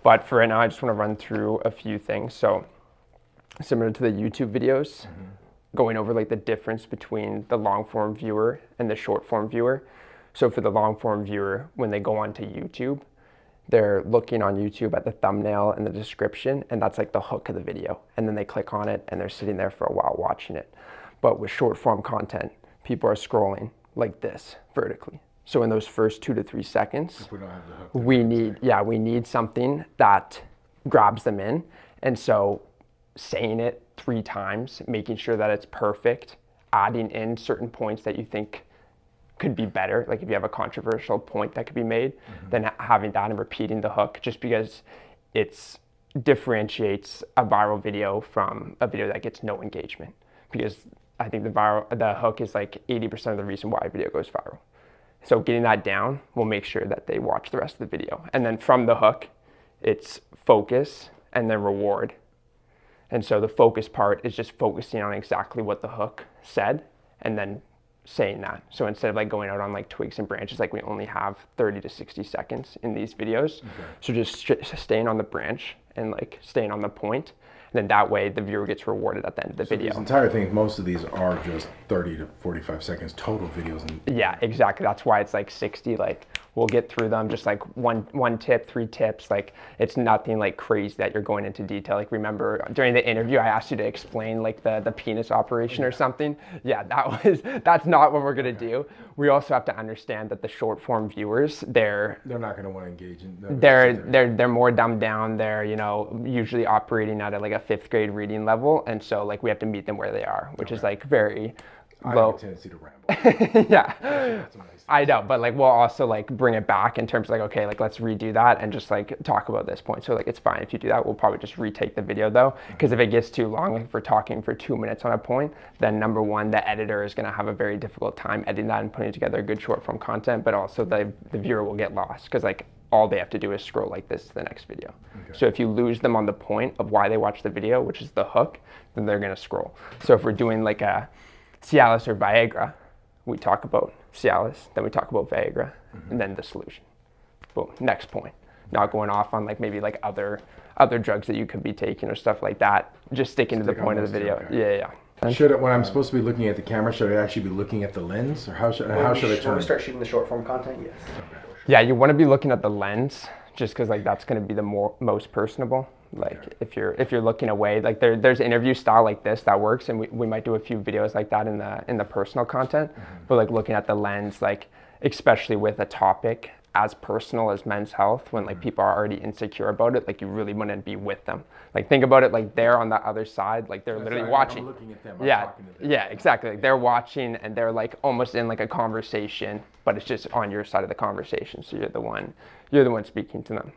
But for right now, I just want to run through a few things. So similar to the YouTube videos, going over like the difference between the long form viewer and the short form viewer. So for the long form viewer, when they go onto YouTube, they're looking on YouTube at the thumbnail and the description, and that's like the hook of the video. And then they click on it and they're sitting there for a while watching it. But with short form content, people are scrolling like this vertically. So in those first 2 to 3 seconds, if we don't have the hook, we need something that grabs them in. And so saying it 3 times, making sure that it's perfect, adding in certain points that you think could be better. Like if you have a controversial point that could be made, then having that and repeating the hook, just because it's differentiates a viral video from a video that gets no engagement. Because I think the hook is like 80% of the reason why a video goes viral. So getting that down will make sure that they watch the rest of the video. And then from the hook, it's focus and then reward. And so the focus part is just focusing on exactly what the hook said and then saying that. So instead of like going out on like twigs and branches, like we only have 30 to 60 seconds in these videos. So just staying on the branch and like staying on the point. And then that way the viewer gets rewarded at the end of the video. This entire thing, most of these are just 30 to 45 seconds total videos. Yeah, exactly. That's why it's like 60. Like we'll get through them, just like one tip, 3 tips. Like it's nothing like crazy that you're going into detail. Like remember during the interview, I asked you to explain like the penis operation or something. Yeah, that's not what we're gonna do. We also have to understand that the short form viewers, they're not gonna want to engage in. They're more dumbed down. They're usually operating at like a 5th grade reading level, and so like we have to meet them where they are, which is like very I low. have a tendency to ramble. Yeah, I know, but like we'll also like bring it back in terms of like, okay, like let's redo that and just like talk about this point. So like it's fine if you do that. We'll probably just retake the video though, because if it gets too long, like if we're talking for 2 minutes on a point, then number one, the editor is going to have a very difficult time editing that and putting together good short form content, but also the viewer will get lost because like all they have to do is scroll like this to the next video. So if you lose them on the point of why they watch the video, which is the hook, then they're going to scroll. So if we're doing like a Cialis or Viagra, we talk about Cialis, then we talk about Viagra, and then the solution. Boom, next point. Not going off on like maybe like other drugs that you could be taking or stuff like that. Just sticking to the point of the video. Okay. Yeah. When I'm supposed to be looking at the camera, should I actually be looking at the lens, or how should I turn? When we start shooting the short form content, yes. Okay. Yeah, you want to be looking at the lens, just because like that's going to be the most personable. Like if you're looking away, like there's interview style like this that works, and we might do a few videos like that in the personal content. But like looking at the lens, like especially with a topic as personal as men's health, when like people are already insecure about it, like you really want to be with them. Like think about it, like they're on the other side, like they're literally watching. I'm looking at them. Talking to them. Yeah, exactly. Like they're watching and they're like almost in like a conversation, but it's just on your side of the conversation. So you're the one speaking to them.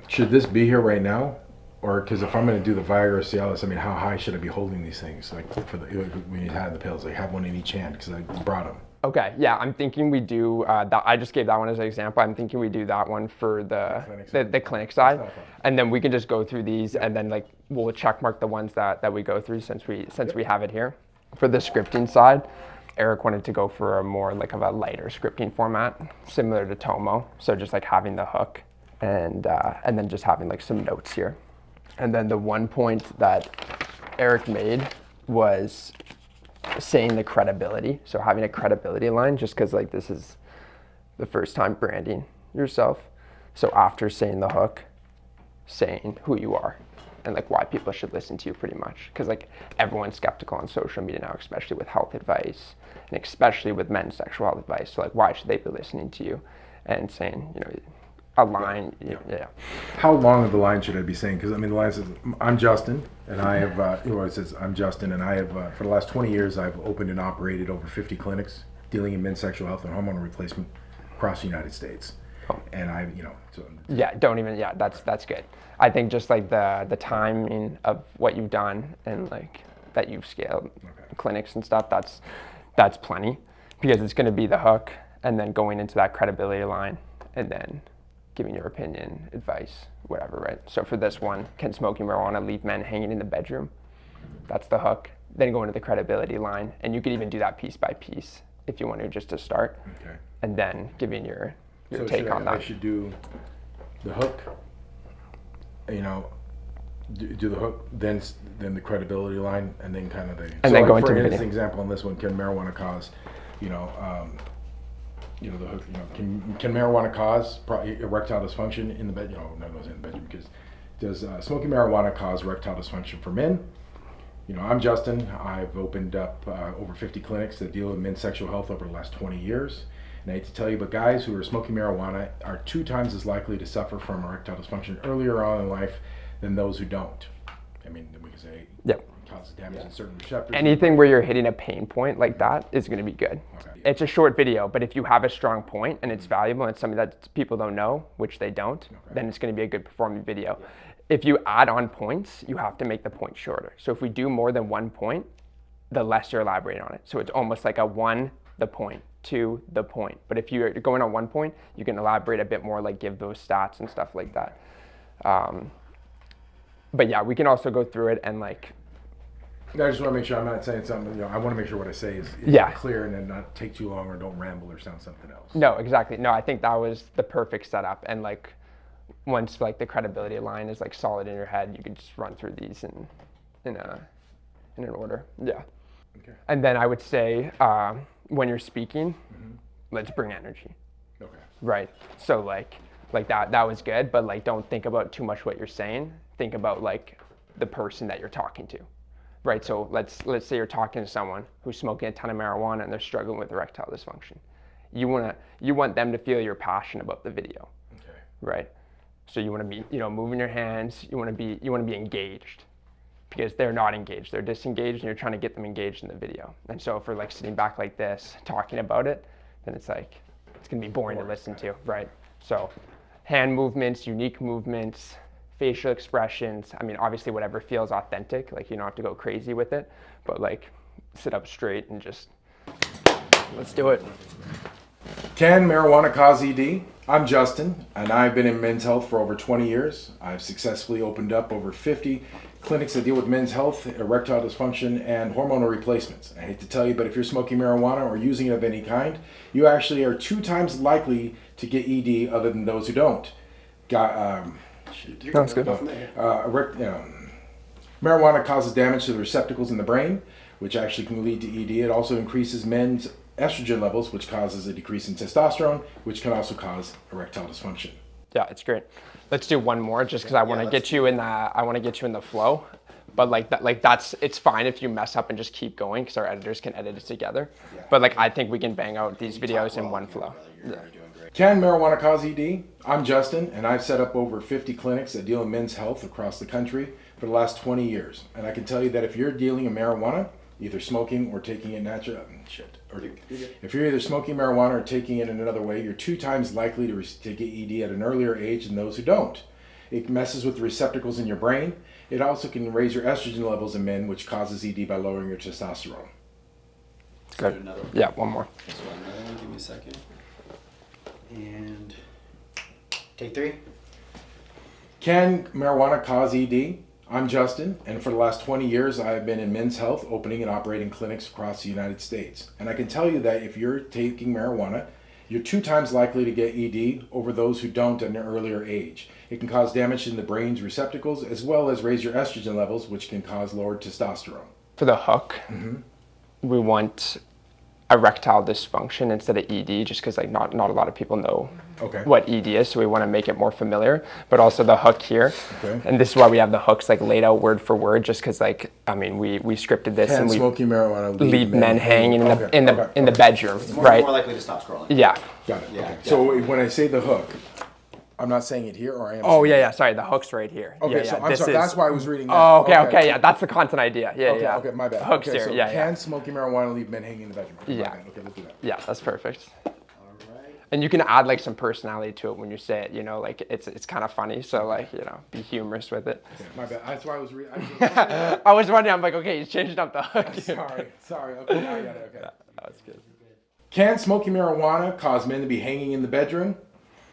Should this be here right now? Or because if I'm going to do the Viagra or Cialis, I mean, how high should I be holding these things? Like when you had the pills, like have one in each hand because I brought them. Okay, yeah, I'm thinking we do that. I just gave that one as an example. I'm thinking we do that one for the clinic side, and then we can just go through these, and then like we'll check mark the ones that we go through since we have it here. For the scripting side, Eric wanted to go for a more like of a lighter scripting format, similar to Tomo. So just like having the hook, and then just having like some notes here. And then the one point that Eric made was saying the credibility. So having a credibility line, just because like this is the first time branding yourself. So after saying the hook, saying who you are and like why people should listen to you pretty much. Because like everyone's skeptical on social media now, especially with health advice and especially with men's sexual health advice. So like why should they be listening to you? And saying, a line, yeah. How long of the line should I be saying? Because I mean, the line says, "I'm Justin, and I have." It says, "I'm Justin, and I have." For the last 20 years, I've opened and operated over 50 clinics dealing in men's sexual health and hormone replacement across the United States. And I, so. Yeah, don't even. Yeah, that's good. I think just like the timing of what you've done and like that you've scaled clinics and stuff. That's plenty, because it's going to be the hook, and then going into that credibility line, and then giving your opinion, advice, whatever, right? So for this one, can smoking marijuana leave men hanging in the bedroom? That's the hook. Then go into the credibility line, and you could even do that piece by piece if you want to, just to start. Okay. And then giving your take on that. I should do the hook, you know, do the hook, then the credibility line, and then kind of the. And then go into for the instance, video. example on this one, can marijuana cause, you know, the hook, can marijuana cause erectile dysfunction in the bed? None of those in the bedroom, because does smoking marijuana cause erectile dysfunction for men? I'm Justin. I've opened up over 50 clinics that deal with men's sexual health over the last 20 years. And I hate to tell you, but guys who are smoking marijuana are 2 times as likely to suffer from erectile dysfunction earlier on in life than those who don't. I mean, we can say Yep. it causes damage in certain receptors. Anything where you're hitting a pain point like that is going to be good. Okay. It's a short video, but if you have a strong point and it's valuable and it's something that people don't know, which they don't, then it's going to be a good performing video. If you add on points, you have to make the point shorter. So if we do more than 1 point, the less you're elaborating on it. So it's almost like a 1, the point, 2, the point. But if you're going on 1 point, you can elaborate a bit more, like give those stats and stuff like that. But yeah, we can also go through it and like. I just want to make sure I'm not saying something. I want to make sure what I say is clear and then not take too long or don't ramble or sound something else. No, exactly. No, I think that was the perfect setup. And like once like the credibility line is like solid in your head, you can just run through these in an order. Yeah. Okay. And then I would say when you're speaking, let's bring energy. Okay. Right. So like that was good, but like don't think about too much what you're saying. Think about like the person that you're talking to. Right. So let's say you're talking to someone who's smoking a ton of marijuana and they're struggling with erectile dysfunction. You want them to feel your passion about the video. Okay. Right. So you want to be, moving your hands, you want to be engaged, because they're not engaged, they're disengaged, and you're trying to get them engaged in the video. And so if we're like sitting back like this, talking about it, then it's going to be boring to listen to, right? So hand movements, unique movements, facial expressions. I mean, obviously whatever feels authentic, like you don't have to go crazy with it, but like sit up straight and just, let's do it. Can marijuana cause ED? I'm Justin, and I've been in men's health for over 20 years. I've successfully opened up over 50 clinics that deal with men's health, erectile dysfunction, and hormonal replacements. I hate to tell you, but if you're smoking marijuana or using it of any kind, you actually are 2 times likely to get ED other than those who don't. That's good. Marijuana causes damage to the receptacles in the brain, which actually can lead to ED. It also increases men's estrogen levels, which causes a decrease in testosterone, which can also cause erectile dysfunction. Yeah, it's great. Let's do one more, just because I want to get you in the flow. But it's fine if you mess up and just keep going, because our editors can edit it together. Yeah. But like I think we can bang out these videos in one flow. Yeah. Can marijuana cause ED? I'm Justin, and I've set up over 50 clinics that deal in men's health across the country for the last 20 years. And I can tell you that if you're dealing in marijuana, either smoking or taking it if you're either smoking marijuana or taking it in another way, you're 2 times likely to get ED at an earlier age than those who don't. It messes with the receptacles in your brain. It also can raise your estrogen levels in men, which causes ED by lowering your testosterone. Good. Yeah, one more. So another one, give me a second. And take 3. Can marijuana cause ED? I'm Justin, and for the last 20 years, I have been in men's health, opening and operating clinics across the United States. And I can tell you that if you're taking marijuana, you're 2 times likely to get ED over those who don't at an earlier age. It can cause damage in the brain's receptacles, as well as raise your estrogen levels, which can cause lowered testosterone. For the hook, we want erectile dysfunction instead of ED, just because like not a lot of people know what ED is, so we want to make it more familiar. But also the hook here, and this is why we have the hooks like laid out word for word, just because like I mean we scripted this and we smoking marijuana leave men hanging in the bedroom, right? More likely to stop scrolling. Yeah. Got it. Okay. So when I say the hook, I'm not saying it here, or I am. Oh yeah. Sorry, the hook's right here. Okay, so I'm sorry. That's why I was reading that. Oh, okay. Yeah, that's the content idea. Yeah. Okay, my bad. Hook's okay, here. So can smoking marijuana leave men hanging in the bedroom? Yeah. Okay, let's do that. Yeah, that's perfect. All right. And you can add like some personality to it when you say it. Like it's kind of funny. So like be humorous with it. Okay, my bad. That's why I was reading. I was wondering. I'm like, okay, he's changing up the hook. Sorry. Okay, now I got it. Okay. Yeah, that was good. Can smoking marijuana cause men to be hanging in the bedroom?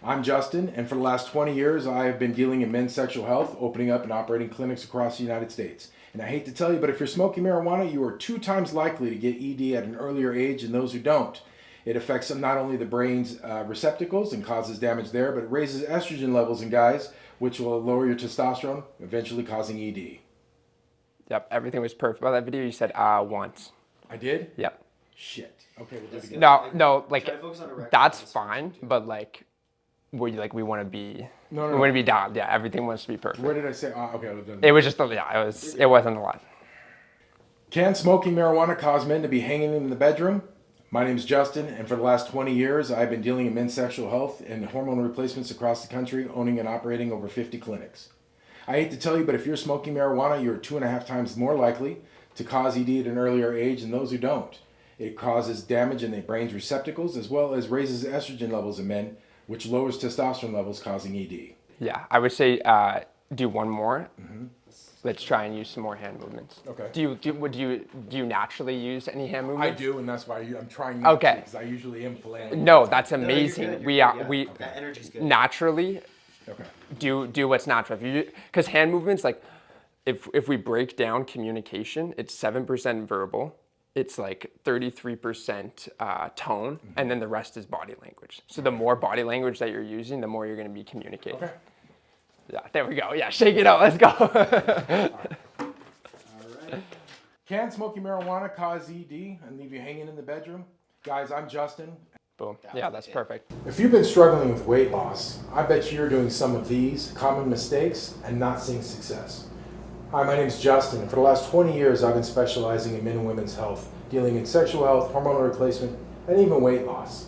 I'm Justin, and for the last 20 years, I have been dealing in men's sexual health, opening up and operating clinics across the United States. And I hate to tell you, but if you're smoking marijuana, you are 2 times likely to get ED at an earlier age than those who don't. It affects not only the brain's receptacles and causes damage there, but it raises estrogen levels in guys, which will lower your testosterone, eventually causing ED. Yep, everything was perfect. About that video, you said once. I did? Yep. Shit. Okay, we'll do it again. No, like Try to focus on erectile that's dysfunction, fine, too. but like we want to be No, we want to be dialed. Yeah, everything wants to be perfect. Where did I say? Okay, I've done It was just it wasn't a lot. Can smoking marijuana cause men to be hanging in the bedroom? My name's Justin, and for the last 20 years, I've been dealing in men's sexual health and hormone replacements across the country, owning and operating over 50 clinics. I hate to tell you, but if you're smoking marijuana, you're 2.5 times more likely to cause ED at an earlier age than those who don't. It causes damage in the brain's receptacles, as well as raises estrogen levels in men, which lowers testosterone levels, causing ED. Yeah, I would say do one more. Let's try and use some more hand movements. Okay. Do you naturally use any hand I movements? do, and that's why I'm trying not to, Okay. because I usually am flaying. No, that's No, you're amazing. good, we you're are good, yeah. we That energy's good. naturally Okay. do what's natural. Because hand movements, like if we break down communication, it's 7% verbal, it's like 33% tone, and then the rest is body language. So the more body language that you're using, the more you're going to be communicating. Okay. Yeah, there we go. Yeah, shake it out. Let's go. All right. Can smoking marijuana cause ED and leave you hanging in the bedroom? Guys, I'm Justin. Boom. Yeah, that's perfect. If you've been struggling with weight loss, I bet you're doing some of these common mistakes and not seeing success. Hi, my name's Justin, and for the last 20 years I've been specializing in men and women's health, dealing in sexual health, hormonal replacement, and even weight loss.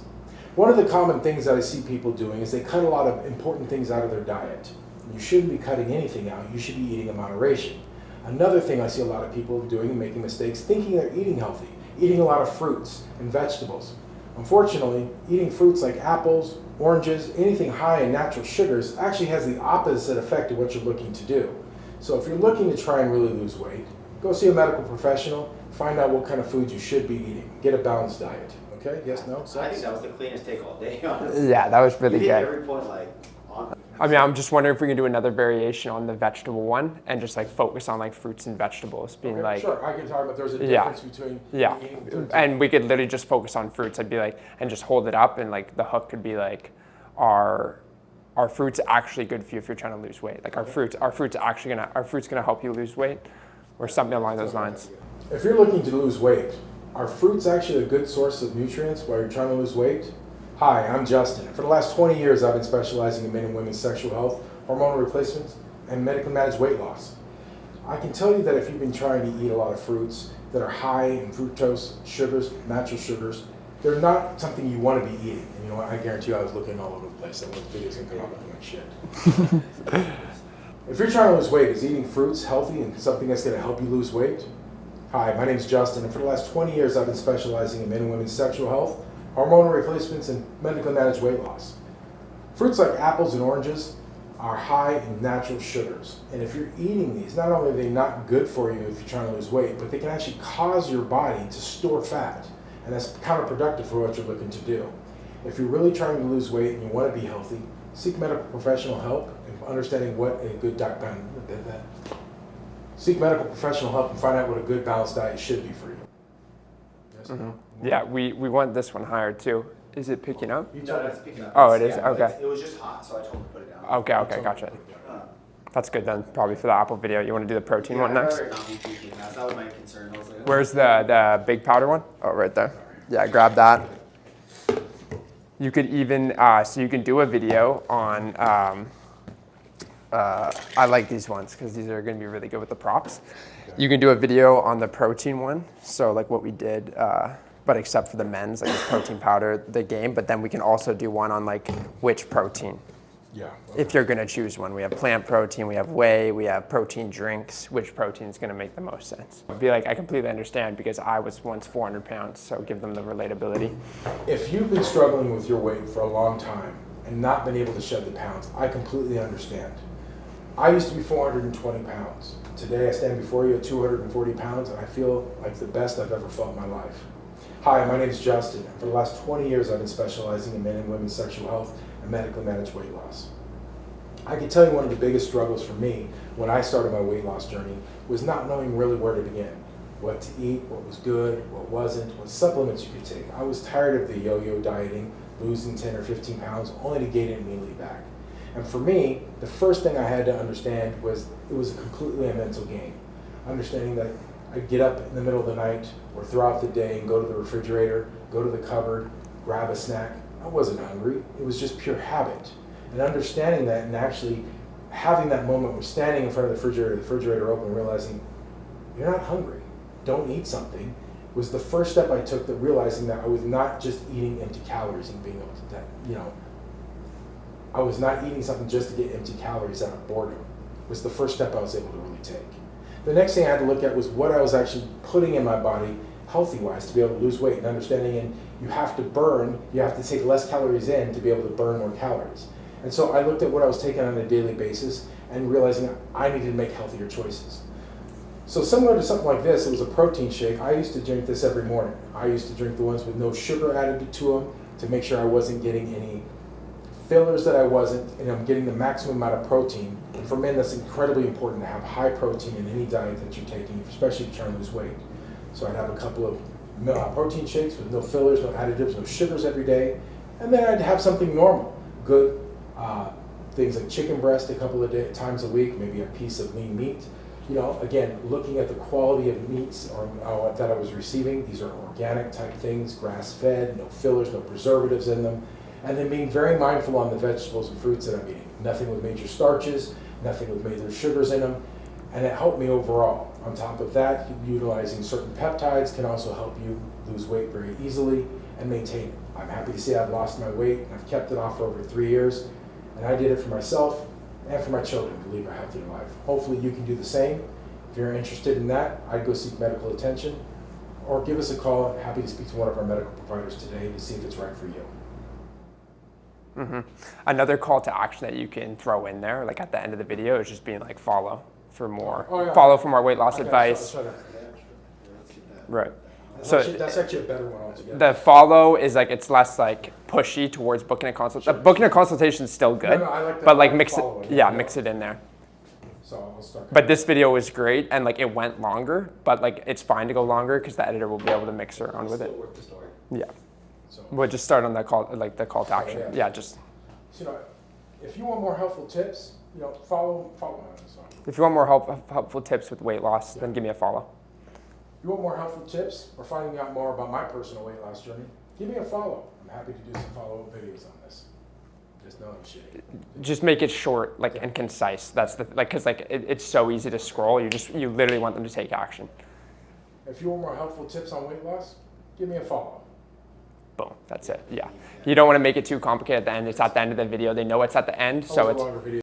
One of the common things that I see people doing is they cut a lot of important things out of their diet. You shouldn't be cutting anything out, you should be eating in moderation. Another thing I see a lot of people doing and making mistakes, thinking they're eating healthy, eating a lot of fruits and vegetables. Unfortunately, eating fruits like apples, oranges, anything high in natural sugars actually has the opposite effect of what you're looking to do. So if you're looking to try and really lose weight, go see a medical professional, find out what kind of foods you should be eating. Get a balanced diet. Okay? Yes, no? I think that was the cleanest take all day, honestly. Yeah, that was really You hit good. every point like on. I mean, I'm just wondering if we can do another variation on the vegetable one and just like focus on like fruits and vegetables, being Okay, like, sure, I can talk about there's a Yeah. difference between yeah, eating certain- and we could literally just focus on fruits. I'd be like, and just hold it up, and like the hook could be like, are fruits actually good for you if you're trying to lose weight? Like, are fruits gonna help you lose weight, or something along those lines? If you're looking to lose weight, are fruits actually a good source of nutrients while you're trying to lose weight? Hi, I'm Justin. For the last 20 years, I've been specializing in men and women's sexual health, hormonal replacements, and medically managed weight loss. I can tell you that if you've been trying to eat a lot of fruits that are high in fructose, sugars, natural sugars, they're not something you want to be eating. And you know what? I guarantee you I was looking all over the place. That one video's gonna come out looking like shit. If you're trying to lose weight, is eating fruits healthy and something that's gonna help you lose weight? Hi, my name's Justin, and for the last 20 years I've been specializing in men and women's sexual health, hormonal replacements, and medically managed weight loss. Fruits like apples and oranges are high in natural sugars. And if you're eating these, not only are they not good for you if you're trying to lose weight, but they can actually cause your body to store fat. And that's counterproductive for what you're looking to do. If you're really trying to lose weight and you want to be healthy, seek medical professional help and understanding what a good diet. Seek medical professional help and find out what a good balanced diet should be for you. Yes, no? Yeah, we want this one higher too. Is it picking up? You No, tell me. that's picking up. Oh, It's- it is? yeah, Okay. It was just hot, so I told him to put it down. Okay, gotcha. That's good then, probably for the apple video. You want to do the protein one Yeah, I'd next? rather not be too fast. That was my concern. I was like, oh. Where's the big powder one? Oh, right there. Yeah, grab that. You could even, so you can do a video on, I like these ones because these are going to be really good with the props. You can do a video on the protein one, so like what we did, but except for the men's, like this protein powder, the game, but then we can also do one on like which protein. Yeah. If you're gonna choose one, we have plant protein, we have whey, we have protein drinks. Which protein is gonna make the most sense? I'd be like, I completely understand because I was once 400 pounds, so give them the relatability. If you've been struggling with your weight for a long time and not been able to shed the pounds, I completely understand. I used to be 420 pounds. Today I stand before you at 240 pounds and I feel like the best I've ever felt in my life. Hi, my name is Justin, and for the last 20 years I've been specializing in men and women's sexual health and medically managed weight loss. I can tell you one of the biggest struggles for me when I started my weight loss journey was not knowing really where to begin. What to eat, what was good, what wasn't, what supplements you could take. I was tired of the yo-yo dieting, losing 10 or 15 pounds only to gain it immediately back. And for me, the first thing I had to understand was it was completely a mental game. Understanding that I'd get up in the middle of the night or throughout the day and go to the refrigerator, go to the cupboard, grab a snack. I wasn't hungry. It was just pure habit. And understanding that and actually having that moment where standing in front of the refrigerator open, realizing you're not hungry, don't eat something, was the first step I took to realizing that I was not just eating empty calories and being able to, I was not eating something just to get empty calories out of boredom. Was the first step I was able to really take. The next thing I had to look at was what I was actually putting in my body healthy-wise to be able to lose weight, and understanding you have to take less calories in to be able to burn more calories. And so I looked at what I was taking on a daily basis and realizing I needed to make healthier choices. So similar to something like this, it was a protein shake. I used to drink this every morning. I used to drink the ones with no sugar added to them to make sure I wasn't getting any fillers that I wasn't, and I'm getting the maximum amount of protein. And for men, that's incredibly important to have high protein in any diet that you're taking, especially if you're trying to lose weight. So I'd have a couple of protein shakes with no fillers, no additives, no sugars every day. And then I'd have something normal, good things like chicken breast a couple of times a week, maybe a piece of lean meat. Again, looking at the quality of meats that I was receiving. These are organic type things, grass-fed, no fillers, no preservatives in them. And then being very mindful on the vegetables and fruits that I'm eating. Nothing with major starches, nothing with major sugars in them. And it helped me overall. On top of that, utilizing certain peptides can also help you lose weight very easily and maintain it. I'm happy to say I've lost my weight and I've kept it off for over 3 years. And I did it for myself and for my children to lead a healthier life. Hopefully you can do the same. If you're interested in that, I'd go seek medical attention or give us a call. I'm happy to speak to one of our medical providers today to see if it's right for you. Mm-hmm. Another call to action that you can throw in there, like at the end of the video, is just being like follow for more weight loss advice. Right. That's actually a better one altogether. The follow is like it's less like pushy towards booking a consultation. Booking a consultation is still good, I like that, but like mix it in there. So I'll start. But this video was great, and like it went longer, but like it's fine to go longer because the editor will be able to mix around with it. Work the story. Yeah. So, We'll just start on the call, like the call to action. Yeah. Just. So, if you want more helpful tips, follow on this one. If you want more helpful tips with weight loss, then give me a follow. If you want more helpful tips or finding out more about my personal weight loss journey, give me a follow. I'm happy to do some follow-up videos on this. Just know I'm shitty. Just make it short, and concise. That's because it's so easy to scroll. You literally want them to take action. If you want more helpful tips on weight loss, give me a follow. Boom. That's it. Yeah. You don't want to make it too complicated at the end. It's at the end of the video. They know it's at the end, so it's.